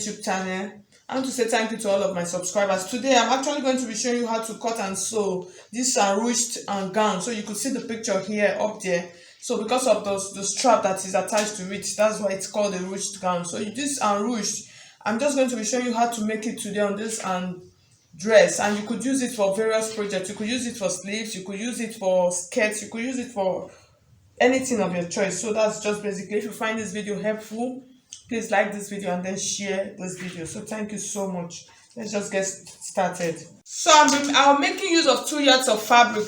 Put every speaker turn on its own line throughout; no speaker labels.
YouTube channel. I want to say thank you to all of my subscribers. Today I'm actually going to be showing you how to cut and sew this ruched gown. So you could see the picture here up there. So because of the strap that is attached to it, that's why it's called a ruched gown. So this ruched, I'm just going to be showing you how to make it today on this dress, and you could use it for various projects. You could use it for sleeves, you could use it for skirts, you could use it for anything of your choice. So that's just basically, if you find this video helpful, please like this video and then share this video. So thank you so much. Let's just get started. So I'm making use of 2 yards of fabric.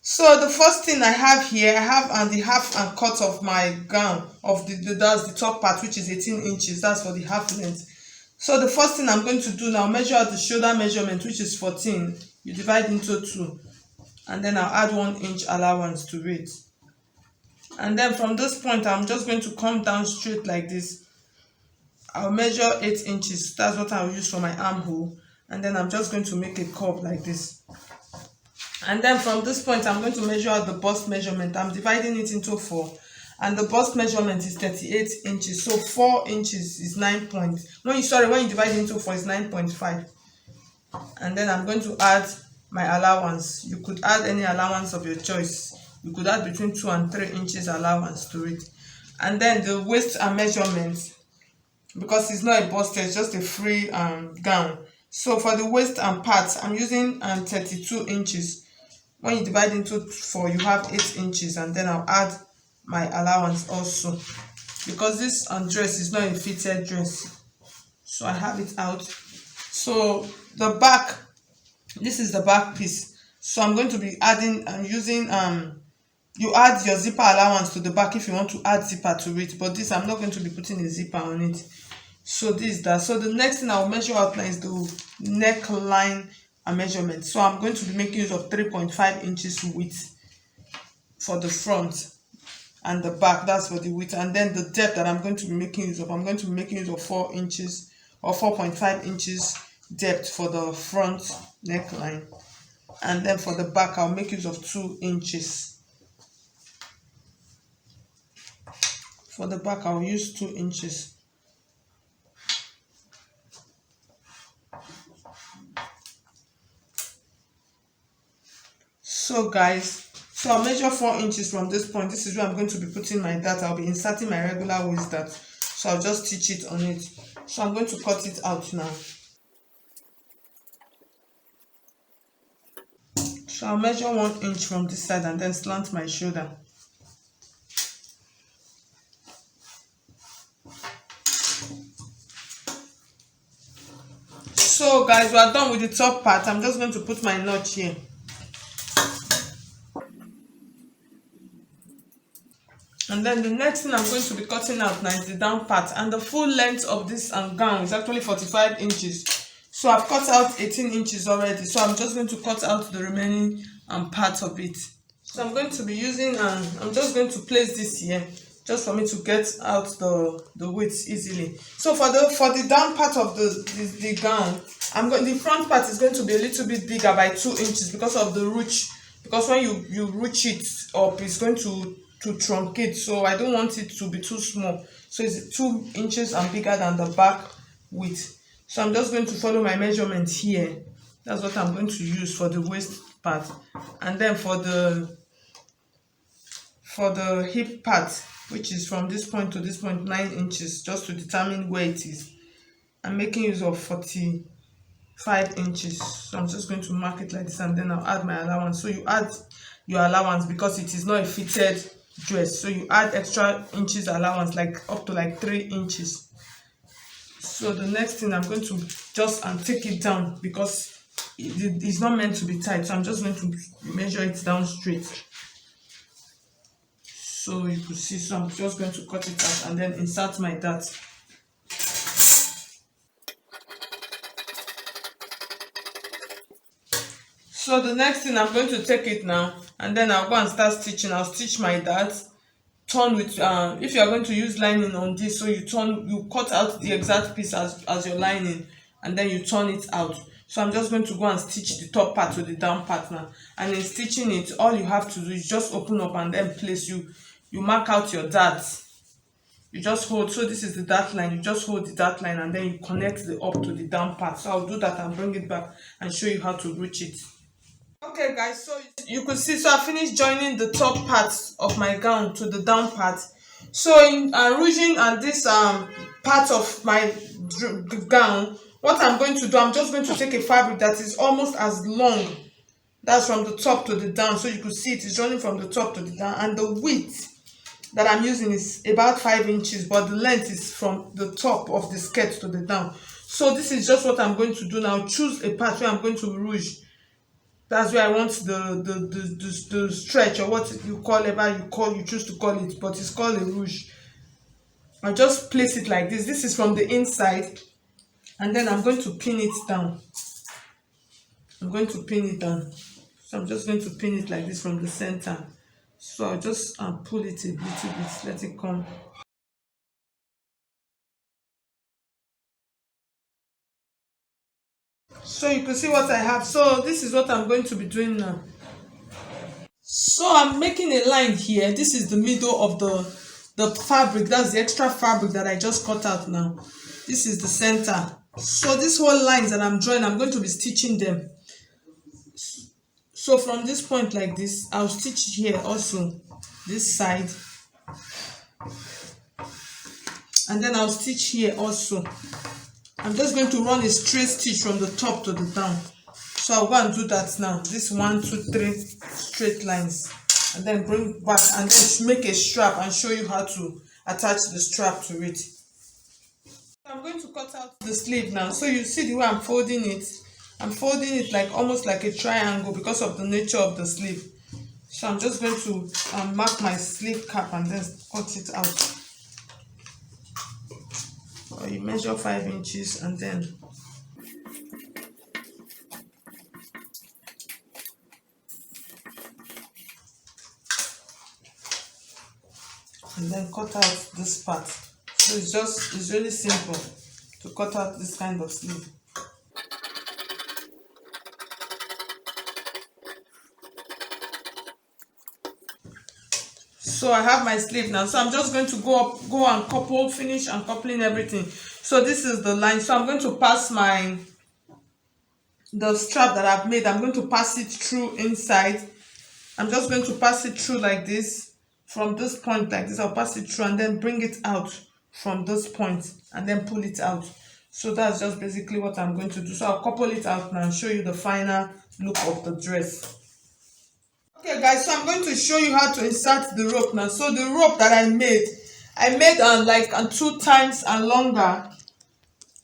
So the first thing I have here, I have the half and cut of my gown of that's the top part, which is 18 inches. That's for the half length. So the first thing I'm going to do now, measure out the shoulder measurement, which is 14. You divide into 2, and then I'll add 1 inch allowance to it. And then from this point, I'm just going to come down straight like this. I'll measure 8 inches. That's what I'll use for my armhole. And then I'm just going to make a curve like this. And then from this point, I'm going to measure out the bust measurement. I'm dividing it into 4. And the bust measurement is 38 inches. So 4 inches is 9 points. When you divide it into 4, it's 9.5. And then I'm going to add my allowance. You could add any allowance of your choice. You could add between 2 and 3 inches allowance to it. And then the waist and measurement, because it's not a bust, it's just a free gown. So for the waist and parts, I'm using 32 inches. When you divide into 4, you have 8 inches, and then I'll add my allowance also, because this dress is not a fitted dress. So I have it out. So the back, this is the back piece. So I'm going to be adding and using you add your zipper allowance to the back if you want to add zipper to it, but this I'm not going to be putting a zipper on it. So this is that. So the next thing I'll measure out now is the neckline measurement. So I'm going to be making use of 3.5 inches width for the front and the back. That's for the width. And then the depth that I'm going to be making use of, I'm going to be making use of 4 inches or 4.5 inches depth for the front neckline. And then for the back, I'll make use of 2 inches. For the back, I'll use 2 inches. So guys, so I'll measure 4 inches from this point. This is where I'm going to be putting my dart. I'll be inserting my regular waist dart. So I'll just stitch it on it. So I'm going to cut it out now. So I'll measure 1 inch from this side and then slant my shoulder. So guys, we are done with the top part. I'm just going to put my notch here. And then the next thing I'm going to be cutting out now is the down part. And the full length of this gown is actually 45 inches. So I've cut out 18 inches already. So I'm just going to cut out the remaining part of it. So I'm going to be using, I'm just going to place this here, just for me to get out the width easily. So for the down part of the gown, the front part is going to be a little bit bigger by 2 inches because of the ruch. Because when you ruch it up, it's going to truncate. So I don't want it to be too small. So it's 2 inches and bigger than the back width. So I'm just going to follow my measurement here. That's what I'm going to use for the waist part. And then for the hip part, which is from this point to this point, 9 inches, just to determine where it is. I'm making use of 45 inches. So I'm just going to mark it like this, and then I'll add my allowance. So you add your allowance because it is not a fitted dress. So you add extra inches allowance, like up to like 3 inches. So the next thing, I'm going to just take it down because it's not meant to be tight. So I'm just going to measure it down straight. So you could see, so I'm just going to cut it out and then insert my dart. So the next thing, I'm going to take it now and then I'll go and start stitching. I'll stitch my dart, turn with if you are going to use lining on this, so you cut out the exact piece as your lining and then you turn it out. So I'm just going to go and stitch the top part to the down part now. And in stitching it, all you have to do is just open up and then place. You mark out your dart. you just hold. So this is the dart line, you just hold the dart line and then you connect the up to the down part. So I'll do that and bring it back and show you how to ruch it. Okay guys, so you could see, so I finished joining the top part of my gown to the down part. So in ruching and this part of my gown, what I'm going to do, I'm just going to take a fabric that is almost as long, that's from the top to the down. So you could see it is running from the top to the down, and the width that I'm using is about 5 inches, but the length is from the top of the skirt to the down. So this is just what I'm going to do now. Choose a part where I'm going to ruche. That's where I want the stretch, or what you call, ever you choose to call it, but it's called a ruche. I'll just place it like this. This is from the inside, and then I'm going to pin it down. I'm going to pin it down. So I'm just going to pin it like this from the center. So I'll just pull it a little bit, let it come. So you can see what I have. So this is what I'm going to be doing now. So I'm making a line here. This is the middle of the fabric. That's the extra fabric that I just cut out now. This is the center. So these whole lines that I'm drawing, I'm going to be stitching them. So from this point like this, I'll stitch here also, this side, and then I'll stitch here also. I'm just going to run a straight stitch from the top to the down. So I'll go and do that now. This 1, 2, 3 straight lines, and then bring back and then make a strap and show you how to attach the strap to it. I'm going to cut out the sleeve now. So you see the way I'm folding it. I'm folding it like almost like a triangle because of the nature of the sleeve. So I'm just going to mark my sleeve cap and then cut it out. Or you measure 5 inches and then cut out this part. So it's really simple to cut out this kind of sleeve. So I have my sleeve now. So I'm just going to go and finish and coupling everything. So this is the line. So I'm going to pass the strap that I've made. I'm going to pass it through inside. I'm just going to pass it through like this. From this point like this, I'll pass it through and then bring it out from this point and then pull it out. So that's just basically what I'm going to do. So I'll couple it out now and show you the final look of the dress. Okay guys, so I'm going to show you how to insert the rope now. So the rope that I made like 2 times and longer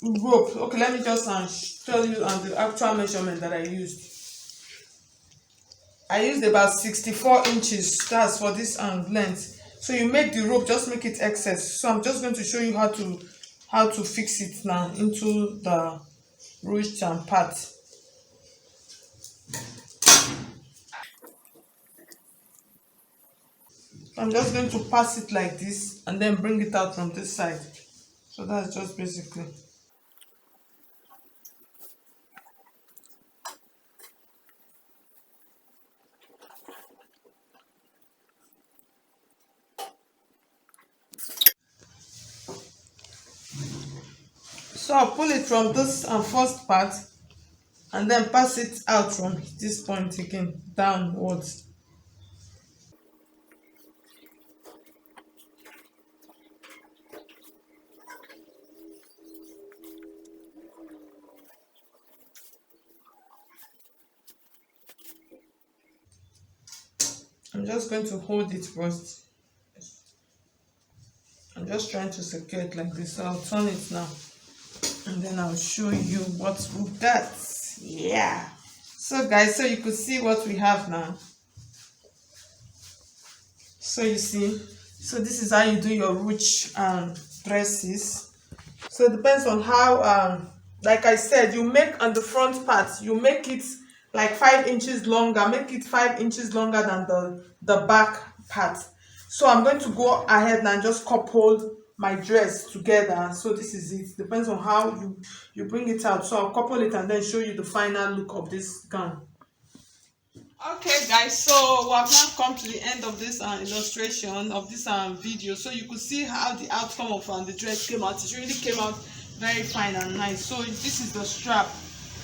rope. Okay, let me just tell you the actual measurement that I used. I used about 64 inches. That's for this length. So you make the rope, just make it excess. So I'm just going to show you how to fix it now into the ruched part. I'm just going to pass it like this and then bring it out from this side. So that's just basically. So I'll pull it from this first part and then pass it out from this point again downwards. I'm just going to hold it first. I'm just trying to secure it like this. So I'll turn it now and then I'll show you what we've got. Yeah. So guys, so you could see what we have now. So you see, so this is how you do your ruched dresses. So it depends on how like I said, you make on the front part, you make it like 5 inches longer, make it 5 inches longer than the back part. So I'm going to go ahead and just couple my dress together. So this is it. Depends on how you bring it out. So I'll couple it and then show you the final look of this gown. Okay guys, so we have now come to the end of this illustration of this video. So you could see how the outcome of the dress came out. It really came out very fine and nice. So this is the strap.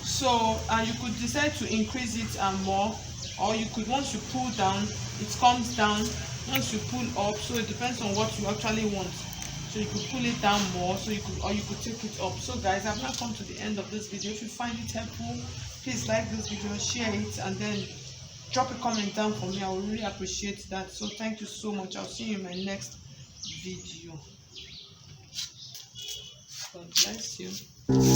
So you could decide to increase it more, or you could, once you pull down it comes down, once you pull up, so it depends on what you actually want. So you could pull it down more, so you could, or you could take it up. So guys, I've now come to the end of this video. If you find it helpful, please like this video, share it, and then drop a comment down for me. I would really appreciate that. So thank you so much. I'll see you in my next video. God bless you.